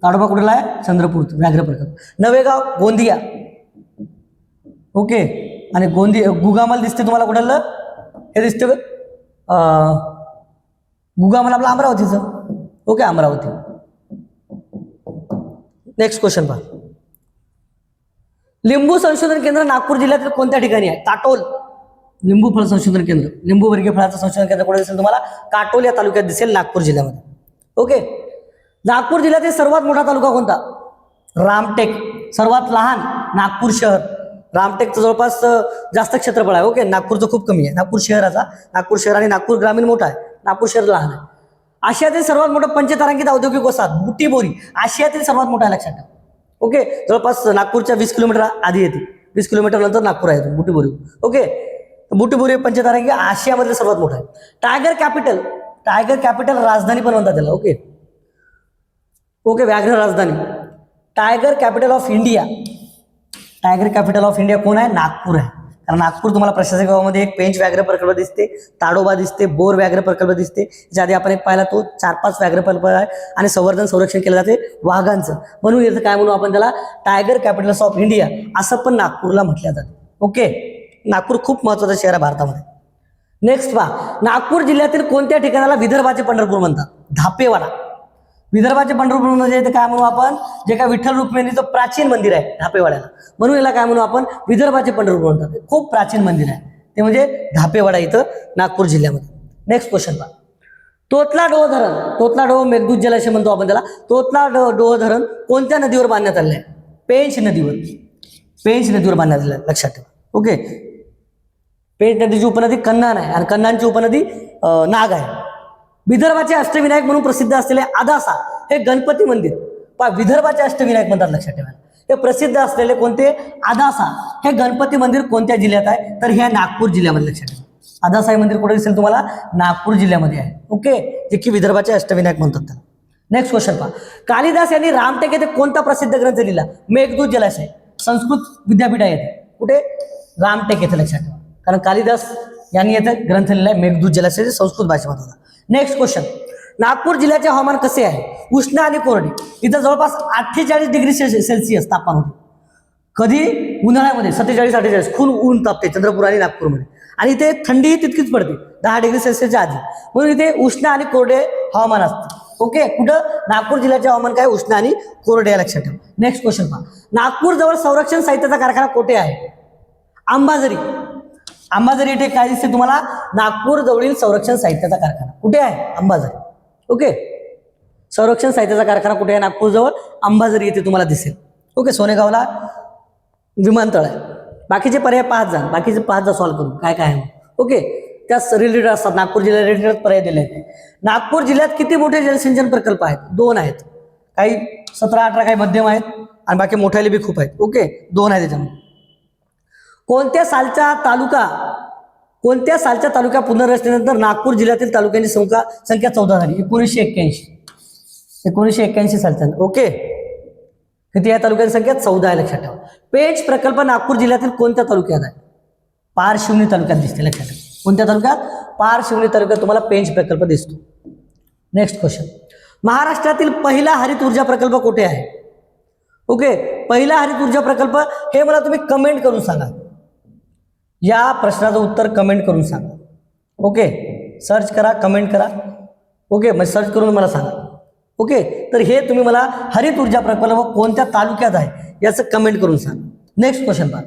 ताडोबा कुठला आहे? चंद्रपूरचं व्याघ्र प्रकल्प. नवेगाव गोंदिया. ओके, आणि गुगामल दिसते तुम्हाला कुठलं? हे दिसते गुगामल आपलं अमरावतीचं. ओके, अमरावती. नेक्स्ट क्वेश्चन पहा. लिंबू संशोधन केंद्र नागपूर जिल्ह्यातील कोणत्या ठिकाणी आहे? काटोल. लिंबू फळ संशोधन केंद्र, लिंबू वर्गीय फळाचं संशोधन केंद्र कुठे दिसेल तुम्हाला? काटोल या तालुक्यात दिसेल, नागपूर जिल्ह्यामध्ये. ओके, नागपूर जिल्ह्यातील सर्वात मोठा तालुका कोणता? रामटेक. सर्वात लहान नागपूर शहर. रामटेकचं जवळपास जास्त क्षेत्रफळ आहे. ओके, नागपूरचं खूप कमी आहे. नागपूर शहर आणि नागपूर ग्रामीण मोठा आहे, नागपूर शहर लहान आहे. आशियातील सर्वात मोठं पंचतारांकित औद्योगिक वसाहत बुटीबोरी. आशियातील सर्वात मोठा आहे, लक्षात ठेवा. ओके, जवळपास नागपूरच्या 20 किलोमीटर आधी येते. 20 किलोमीटर नंतर नागपूर आहे बुटीबोरी. ओके, बुटीबोरी पंचतारांकित आशियामधले सर्वात मोठं आहे. टायगर कॅपिटल राजधानी पण म्हणतात त्याला. ओके, व्याघ्र राजधानी. टायगर कॅपिटल ऑफ इंडिया कोण आहे? नागपूर आहे. कारण नागपूर तुम्हाला प्रशासकीय गावामध्ये एक पेंच व्याघ्र प्रकल्प दिसते, ताडोबा दिसते, बोर व्याघ्र प्रकल्प दिसते. याच्या आधी आपण एक पाहिला तो 4-5 व्याघ्र प्रकल्प आहे. आणि संरक्षण केलं जाते वाघांचं, म्हणून याचं काय म्हणू आपण त्याला? टायगर कॅपिटल्स ऑफ इंडिया असं पण नागपूरला म्हटलं जातं. ओके, नागपूर खूप महत्वाचं शहर आहे भारतामध्ये. नेक्स्ट पहा, नागपूर जिल्ह्यातील कोणत्या ठिकाणाला विदर्भाचे पंढरपूर म्हणतात? धापेवाडा. विदर्भाचे पंढरपूर म्हणजे काय म्हणू आपण? जे काय विठ्ठल रुक्मिणीचं प्राचीन मंदिर आहे धापेवाड्याला, म्हणून याला काय म्हणू आपण? विदर्भाचे पंढरपूर म्हणतात. खूप प्राचीन मंदिर आहे ते, म्हणजे धापेवाडा इथं नागपूर जिल्ह्यामध्ये. नेक्स्ट क्वेश्चन पहा. तोतला डोह धरण. तोतला डोह मेघदूत जलाशय म्हणतो आपण त्याला. तोतला डोह धरण कोणत्या नदीवर बांधण्यात आलेलं आहे? पेंच नदीवर बांधण्यात आलेलं आहे, लक्षात ठेवा. ओके, पेंच नदीची उपनदी कन्हान आहे आणि कन्हानची उपनदी नाग आहे. विदर्भाचे अष्टविनायक म्हणून प्रसिद्ध असलेले आदासा हे गणपती मंदिर विदर्भाचे अष्टविनायक म्हणतात, लक्षात ठेवा. हे प्रसिद्ध असलेले कोणते? आदासा हे गणपती मंदिर कोणत्या जिल्ह्यात आहे? तर हे नागपूर जिल्ह्यामध्ये, लक्षात ठेवा. आदासा हे मंदिर कुठे दिसेल तुम्हाला? नागपूर जिल्ह्यामध्ये आहे. ओके, जे की विदर्भाचे अष्टविनायक म्हणतात त्याला. नेक्स्ट क्वेश्चन पहा. कालिदास यांनी रामटेक येथे कोणता प्रसिद्ध ग्रंथ लिहिला? मेघदूत जलाशय. संस्कृत विद्यापीठ आहे कुठे? रामटेक येथे, लक्षात ठेवा. कारण कालिदास यांनी येथे ग्रंथ लिहिला आहे मेघदूत जलाशय, संस्कृत भाषेमध्ये होता. Next question. नागपूर जिल्ह्याचे हवामान कसे आहे? उष्ण आणि कोरडे. इथं जवळपास 48 डिग्री सेल्सिअस तापमान होते. कधी? उन्हाळ्यामध्ये 47-48 खूप ऊन तापते चंद्रपूर आणि नागपूरमध्ये. आणि इथे थंडी तितकीच पडते 10 डिग्री सेल्सिअसच्या आधी, म्हणून इथे उष्ण आणि कोरडे हवामान असते. ओके, कुठं? नागपूर जिल्ह्याचे हवामान काय? उष्ण आणि कोरडे, लक्षात ठेवा. नेक्स्ट क्वेश्चन पहा. नागपूर जवळ संरक्षण साहित्याचा कारखाना कोठे आहे? अंबाझरी. अंबाझरी इथे काय दिसते तुम्हाला? नागपूर जवळील संरक्षण साहित्याचा कारखाना कुठे आहे? अंबाझरी. ओके, संरक्षण साहित्याचा कारखाना कुठे आहे? नागपूर जवळ अंबाझरी येथे तुम्हाला दिसेल. ओके, सोनेगावला विमानतळ आहे. बाकीचे पर्याय पाहत जा सॉल्व्ह करून काय आहे. ओके, त्या रिलेटेड असतात. नागपूर जिल्ह्यात रिलेटेड पर्याय दिले आहेत. नागपूर जिल्ह्यात किती मोठे जलसिंचन प्रकल्प आहेत? 2 आहेत. काही 17-18, काही मध्यम आहेत आणि बाकी मोठ्याले बी खूप आहेत. ओके, 2 आहेत त्याच्यामध्ये. कोणत्या सालच्या तालुक्या पुनर्रचनेनंतर नागपूर जिल्ह्यातील तालुक्यांची संख्या 14 झाली? 1981 सालच्या. ओके, किती आहे तालुक्यांची संख्या? 14 आहे, लक्षात ठेवा. पेंच प्रकल्प नागपूर जिल्ह्यातील कोणत्या तालुक्यात आहे? पारशिवनी तालुक्यात दिसते, लक्षात ठेवा. कोणत्या तालुक्यात? पारशिवनी तालुक्यात तुम्हाला पेंच प्रकल्प दिसतो. Next question. महाराष्ट्रातील पहिला हरित ऊर्जा प्रकल्प कुठे आहे? ओके, पहिला हरित ऊर्जा प्रकल्प हे मला तुम्ही कमेंट करून सांगा. या प्रश्नाचं उत्तर कमेंट करून सांगा. ओके, सर्च करा, कमेंट करा. ओके, मग सर्च करून मला सांगा. ओके, तर हे तुम्ही मला हरित ऊर्जा प्रकल्प कोणत्या तालुक्यात आहे याचं कमेंट करून सांगा. नेक्स्ट क्वेश्चन पहा.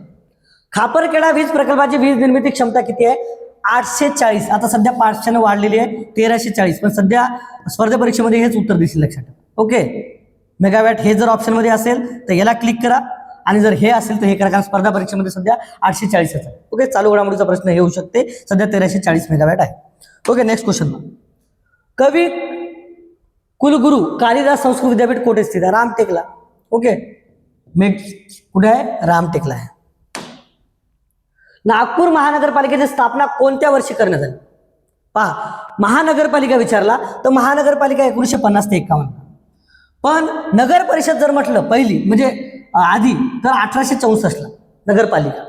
खापरखेडा वीज प्रकल्पाची वीज निर्मिती क्षमता किती आहे? 840. आता सध्या 500 वाढलेली आहे 1340, पण सध्या स्पर्धा परीक्षेमध्ये हेच उत्तर दिसेल, लक्षात ठेवा. ओके, मेगावॅट हे जर ऑप्शनमध्ये असेल तर याला क्लिक करा, आणि जर हे असेल तर हे करा, कारण स्पर्धा परीक्षेमध्ये सध्या 840 आहे. ओके, चालू घडामोडीचा प्रश्न येऊ शकते. सध्या 1340 मेगावॅट आहे. Okay, next question. कवी कुलगुरू कालिदास संस्कृत विद्यापीठ कोठे स्थित आहे? रामटेकला. ओके, कुठे आहे? रामटेकला आहे. नागपूर महानगरपालिकेची स्थापना कोणत्या वर्षी करण्यात आली? पहा, महानगरपालिका विचारला तर महानगरपालिका 1950 ते 51, पण नगर परिषद जर म्हटलं पहिली म्हणजे आधी तर 1864ला नगरपालिका.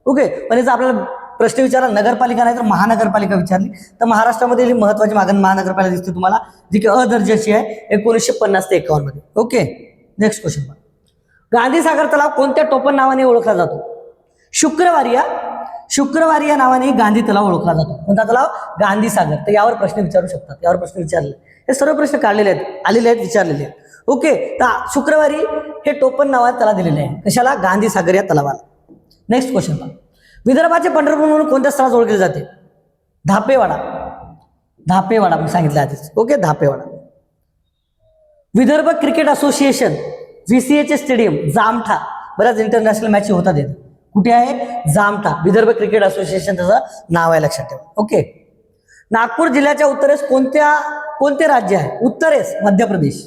ओके, पण याचा आपल्याला प्रश्न विचारला नगरपालिका नाही तर महानगरपालिका विचारली तर महाराष्ट्रामध्ये महत्वाची महानगरपालिका दिसते तुम्हाला, जी की अदर्जाची आहे 1950 ते 51 मध्ये. ओके, नेक्स्ट क्वेश्चन पहा. गांधीसागर तलाव कोणत्या टोपण नावाने ओळखला जातो? शुक्रवारी या नावाने गांधी तलाव ओळखला जातो. कोणता तलाव? गांधीसागर. तर यावर प्रश्न विचारू शकतात, यावर प्रश्न विचारले. हे सर्व प्रश्न काढलेले आहेत, आलेले आहेत, विचारलेले आहेत. ओके, तर शुक्रवारी हे टोपण नावाने त्याला दिलेले आहे. कशाला? गांधीसागर या तलावाला. नेक्स्ट क्वेश्चन पहा. विदर्भाचे पंढरपूर म्हणून कोणत्या स्थळास ओळखले जाते? धापेवाडा मी सांगितलं आधीच. Okay, Dhapewada. Vidarbha cricket association VCA stadium Jamtha, बऱ्याच इंटरनॅशनल मॅच होतात येते. कुठे आहे? जामठा. विदर्भ क्रिकेट असोसिएशन त्याचं नाव आहे, लक्षात ठेवा. ओके, नागपूर जिल्ह्याच्या उत्तरेस कोणते राज्य आहे? उत्तरेस मध्य प्रदेश.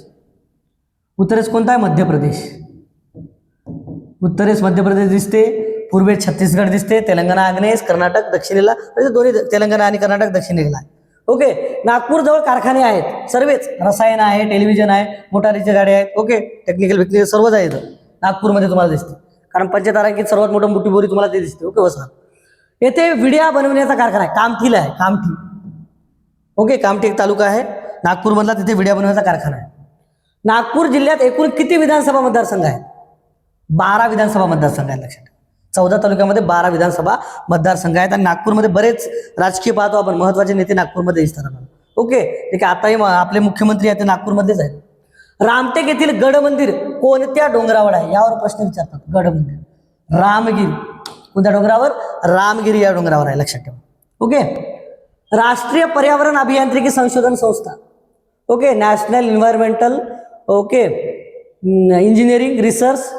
उत्तरेस कोणता आहे? मध्य प्रदेश. उत्तरेस मध्य प्रदेश दिसते, पूर्वेस छत्तीसगड दिसते, तेलंगणा आग्नेयेस, कर्नाटक दक्षिणेला, म्हणजे दोन्ही तेलंगणा आणि कर्नाटक दक्षिणेला आहे. ओके, नागपूर जवळ कारखाने आहेत सर्वच, रसायन आहे, टेलिव्हिजन आहे, मोटारीचे गाड्या आहेत. ओके, टेक्निकल सर्वच आहे इथं नागपूरमध्ये तुम्हाला दिसते, कारण पंचतारांकित सर्वात मोठं मोठी बोरी तुम्हाला ते दिसते. ओके बसा. येथे विड्या बनवण्याचा कारखाना आहे, कामठीला आहे, कामठी. ओके, कामठी एक तालुका आहे नागपूरमधला, तिथे विड्या बनवण्याचा कारखाना आहे. नागपूर जिल्ह्यात एकूण किती विधानसभा मतदारसंघ आहेत? 12 विधानसभा मतदारसंघ आहेत, लक्षात. 14 तालुक्यामध्ये 12 विधानसभा मतदारसंघ आहेत आणि नागपूरमध्ये बरेच राजकीय पाहतो आपण, महत्वाचे नेते नागपूरमध्ये दिसतात आपण. ओके, ठीक आहे. आताही आपले मुख्यमंत्री आहेत ते नागपूरमध्येच आहेत. रामटेक येथील गड मंदिर कोणत्या डोंगरावर आहे? यावर प्रश्न विचारतात. गड मंदिर रामगिरी. कोणत्या डोंगरावर? रामगिरी या डोंगरावर आहे, लक्षात ठेवा. ओके, राष्ट्रीय पर्यावरण अभियांत्रिकी संशोधन संस्था. Okay, national environmental okay engineering research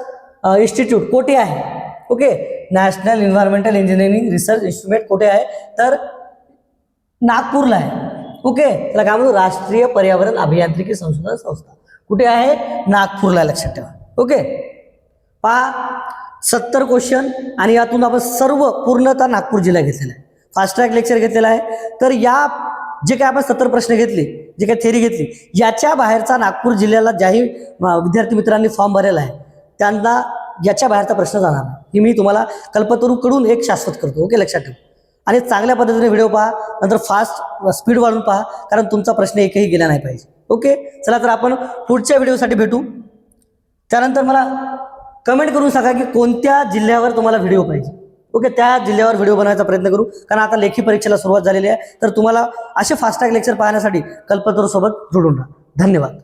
institute कोठे आहे? Okay, national environmental engineering research institute कुठे आहे? तर नागपूरला आहे. ओके, त्याला काय म्हणतो? राष्ट्रीय पर्यावरण अभियांत्रिकी संशोधन संस्था. कुठे आहे? नागपूरला, लक्षात ठेवा. ओके, पहा 70 क्वेश्चन आणि यातून आपण सर्व पूर्णतः नागपूर जिल्हा घेतलेला आहे. फास्ट ट्रॅक लेक्चर घेतलेला आहे. तर या जे काय आपण 70 प्रश्न घेतले, जे काही थेरी घेतली, याच्या बाहेरचा नागपूर जिल्ह्याला ज्याही विद्यार्थी मित्रांनी फॉर्म भरलेला आहे त्यांना याच्या बाहेरचा प्रश्न जाणार नाही, ही मी तुम्हाला कल्पतरूकडून एक शाश्वत करतो. ओके, लक्षात ठेवा. आणि चांगल्या पद्धतीने व्हिडिओ पहा, नंतर फास्ट स्पीड वाढून पहा, कारण तुमचा प्रश्न एकही गेला नाही पाहिजे. ओके, चला तर आपण पुढच्या व्हिडिओसाठी भेटू. त्यानंतर मला कमेंट करून सांगा की कोणत्या जिल्ह्यावर तुम्हाला व्हिडिओ पाहिजे. ओके, त्या जिल्ह्यावर व्हिडिओ बनवायचा प्रयत्न करू, कारण आता लेखी परीक्षेला सुरुवात झालेली आहे. तर तुम्हाला असे फास्ट ट्रॅक लेक्चर पाहण्यासाठी कल्पतरूसोबत जोडून राहा. धन्यवाद.